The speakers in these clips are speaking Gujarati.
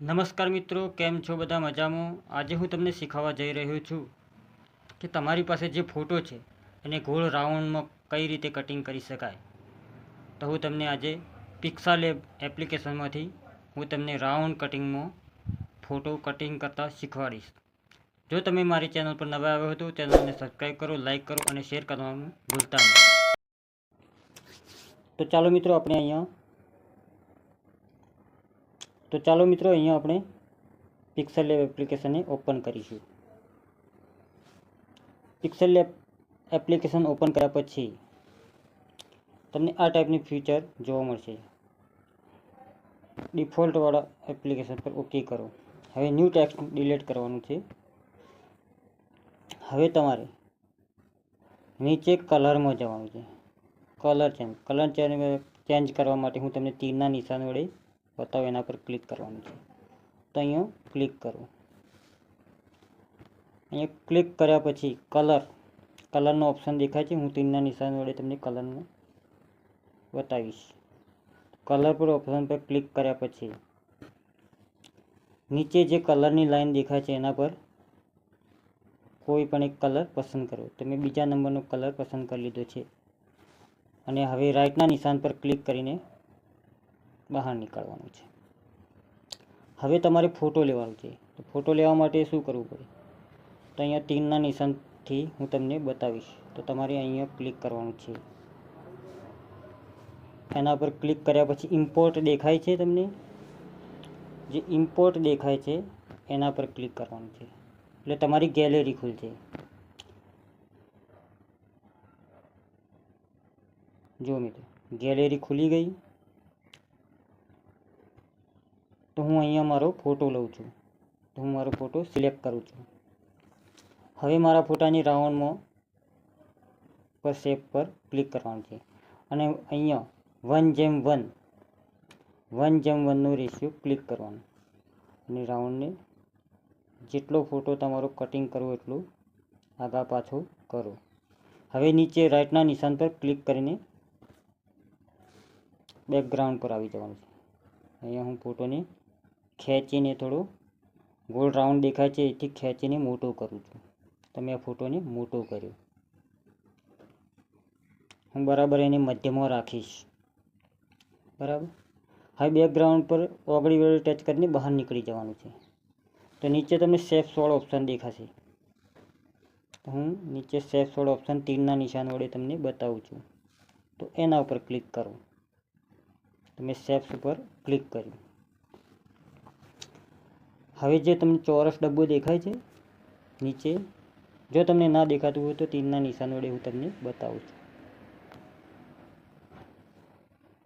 નમસ્કાર મિત્રો, કેમ છો બધા? મજામાં? આજે હું તમને શીખવવા જઈ રહ્યો છું કે તમારી પાસે જે ફોટો છે એને ગોળ રાઉન્ડમાં કઈ રીતે કટિંગ કરી શકાય. તો હું તમને આજે પિક્સાલેબ એપ્લિકેશનમાંથી હું તમને રાઉન્ડ કટિંગમાં ફોટો કટિંગ કરતાં શીખવાડીશ. જો તમે મારી ચેનલ પર નવા આવ્યો હતો, ચેનલને સબસ્ક્રાઈબ કરો, લાઈક કરો અને શેર કરવાનું ભૂલતા નહીં. તો ચાલો મિત્રો આપણે પિક્સાલેબ એપ્લિકેશનને ઓપન કરીશું. પિક્સાલેબ એપ્લિકેશન ઓપન કર્યા પછી તમને આ ટાઈપની ફીચર જોવા મળશે. ડિફોલ્ટવાળા એપ્લિકેશન પર ઓકે કરો. હવે ન્યૂ ટેક્સ્ટ ડિલીટ કરવાનું છે. હવે તમારે નીચે કલરમાં જવાનું છે. કલર ચેન્જ કરવા માટે હું તમને તીરના નિશાન વડે બતાવો, એના પર ક્લિક કરવાનું છે. તો અહીંયા ક્લિક કરો. અહીંયા ક્લિક કર્યા પછી કલરનો ઓપ્શન દેખાય છે. હું તીરના નિશાન વડે તમને કલરનો બતાવીશ. કલર પર ઓપ્શન પર ક્લિક કર્યા પછી નીચે જે કલરની લાઈન દેખાય છે એના પર કોઈ પણ એક કલર પસંદ કરો. તો મેં બીજા નંબરનો કલર પસંદ કરી લીધો છે. અને હવે રાઈટના નિશાન પર ક્લિક કરીને બહાર નીકળવાનું છે. હવે તમારે ફોટો લેવાનો છે. તો ફોટો લેવા માટે શું કરવું પડે? તો અહીંયા તીરના નિશાનથી હું તમને બતાવીશ. તો તમારે અહીંયા ક્લિક કરવાનું છે. એના પર ક્લિક કર્યા પછી ઇમ્પોર્ટ દેખાય છે. તમને જે ઇમ્પોર્ટ દેખાય છે એના પર ક્લિક કરવાનું છે. એટલે તમારી ગેલેરી ખુલશે. જો મિત્રો, ગેલેરી ખુલી ગઈ. તો હું અહીંયા મારો ફોટો લઉં છું. તો હું મારો ફોટો સિલેક્ટ કરું છું. હવે મારા ફોટાની રાઉન્ડમાં પર શેપ પર ક્લિક કરવાનું છે. અને અહીંયા 1:1નો રેશિયો ક્લિક કરવાનો. અને રાઉન્ડને જેટલો ફોટો તમારો કટિંગ કરવો એટલું આગા પાછો કરો. હવે નીચે રાઈટના નિશાન પર ક્લિક કરીને બેકગ્રાઉન્ડ પર આવી જવાનું છે. અહીંયા હું ફોટોને ખેંચીને થોડો ગોળ રાઉન્ડ દેખાય છે એથી ખેંચીને મોટો કરું છું. તમે આ ફોટોને મોટો કર્યો. હું બરાબર એને મધ્યમાં રાખીશ. બરાબર. હવે બેકગ્રાઉન્ડ પર ઓગળી વેળી ટચ કરીને બહાર નીકળી જવાનું છે. તો નીચે તમને શેપ્સવાળો ઓપ્શન દેખાશે. તો હું નીચે શેપ્સવાળો ઓપ્શન તીરના નિશાન વડે તમને બતાવું છું. તો એના ઉપર ક્લિક કરો. તમે શેપ્સ ઉપર ક્લિક કર્યું. હવે જે તમને ચોરસ ડબ્બો દેખાય છે નીચે, જો તમને ના દેખાતું હોય તો તીરના નિશાન વડે હું તમને બતાવું છું.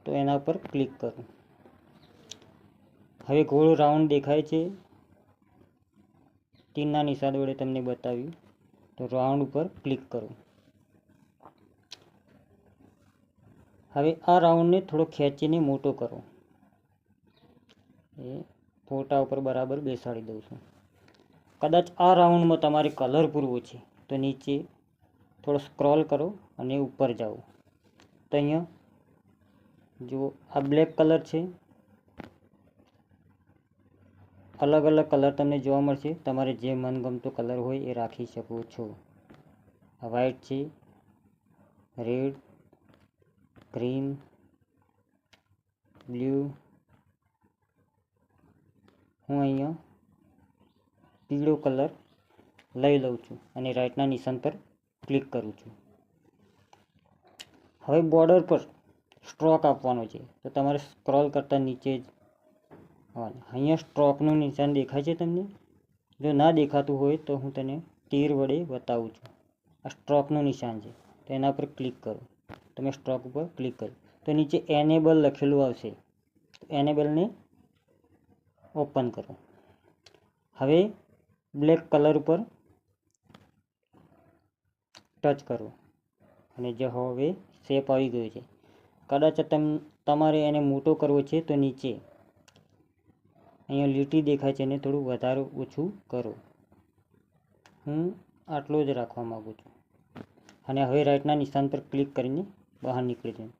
તો એના ઉપર ક્લિક કરો. હવે ગોળ રાઉન્ડ દેખાય છે. તીરના નિશાન વડે તમને બતાવ્યું. તો રાઉન્ડ ઉપર ક્લિક કરો. હવે આ રાઉન્ડને થોડો ખેંચીને મોટો કરો. એ ફોટા ઉપર બરાબર બેસાડી દઉં છું. કદાચ આ રાઉન્ડમાં તમારે કલર પૂરવો છે તો નીચે થોડો સ્ક્રોલ કરો અને ઉપર જાઓ. તો અહીંયા જો આ બ્લેક કલર છે. અલગ અલગ કલર તમને જોવા મળશે. તમારે જે મનગમતો કલર હોય એ રાખી શકો છો. આ વ્હાઈટ છે, રેડ, ગ્રીન, બ્લુ. હું અહીંયા પીળો કલર લઈ લઉં છું અને રાઈટના નિશાન પર ક્લિક કરું છું. હવે બોર્ડર પર સ્ટ્રોક આપવાનો છે. તો તમારે સ્ક્રોલ કરતાં નીચે જ અહીંયા સ્ટ્રોકનું નિશાન દેખાય છે તમને. જો ના દેખાતું હોય તો હું તને તીર વડે બતાવું છું. આ સ્ટ્રોકનું નિશાન છે. તો એના પર ક્લિક કરો. તમે સ્ટ્રોક ઉપર ક્લિક કરો તો નીચે એનેબલ લખેલું આવશે. તો એનેબલને ઓપન કરો. હવે બ્લેક કલર ઉપર ટચ કરો અને જે હવે શેપ આવી ગયો છે. કદાચ તમારે એને મોટો કરવો છે તો નીચે અહીંયા લીટી દેખાય છે એને થોડું વધારે ઓછું કરો. હું આટલો જ રાખવા માગું છું. અને હવે રાઈટના નિશાન પર ક્લિક કરીને બહાર નીકળી જવાનું.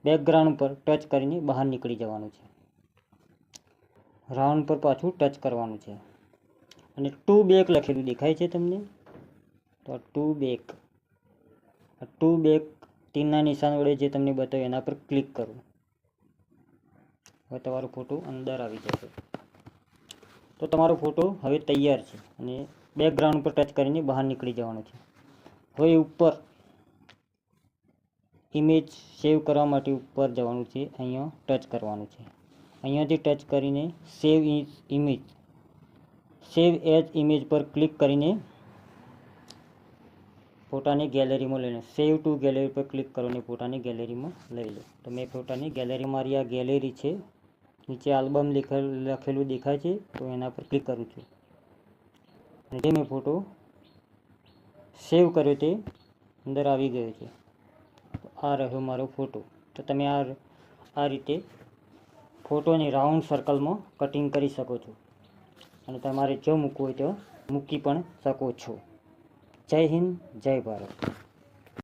બેકગ્રાઉન્ડ પર ટચ કરીને બહાર નીકળી જવાનું છે. રાઉન્ડ પર પાછું ટચ કરવાનું છે અને ટુ બેક લખેલું દેખાય છે તમને, તો ટુ બેક, તીરના નિશાન વડે જે તમને બતાવ્યું એના પર ક્લિક કરો. હવે તમારો ફોટો અંદર આવી જશે. તો તમારો ફોટો હવે તૈયાર છે અને બેકગ્રાઉન્ડ પર ટચ કરીને બહાર નીકળી જવાનું છે. હવે ઉપર ઇમેજ સેવ કરવા માટે ઉપર જવાનું છે, અહીંયા ટચ કરવાનું છે. અહીંયાથી ટચ કરીને સેવ એઝ ઇમેજ પર ક્લિક કરીને ફોટાની ગેલેરીમાં લઈને સેવ ટુ ગેલેરી પર ક્લિક કરો અને ફોટાની ગેલેરીમાં લઈ લો. તો મેં ફોટાની ગેલેરીમાં, મારી આ ગેલેરી છે, નીચે આલ્બમ લખેલું દેખાય છે, તો એના પર ક્લિક કરું છું અને જે મેં ફોટો સેવ કર્યો તે અંદર આવી ગયો છે. તો આ રહ્યો મારો ફોટો. તો તમે આ રીતે ફોટોને રાઉન્ડ સર્કલમાં કટિંગ કરી શકો છો અને તમારે જો મૂકવું હોય તો મૂકી પણ શકો છો. જય હિન્દ, જય ભારત.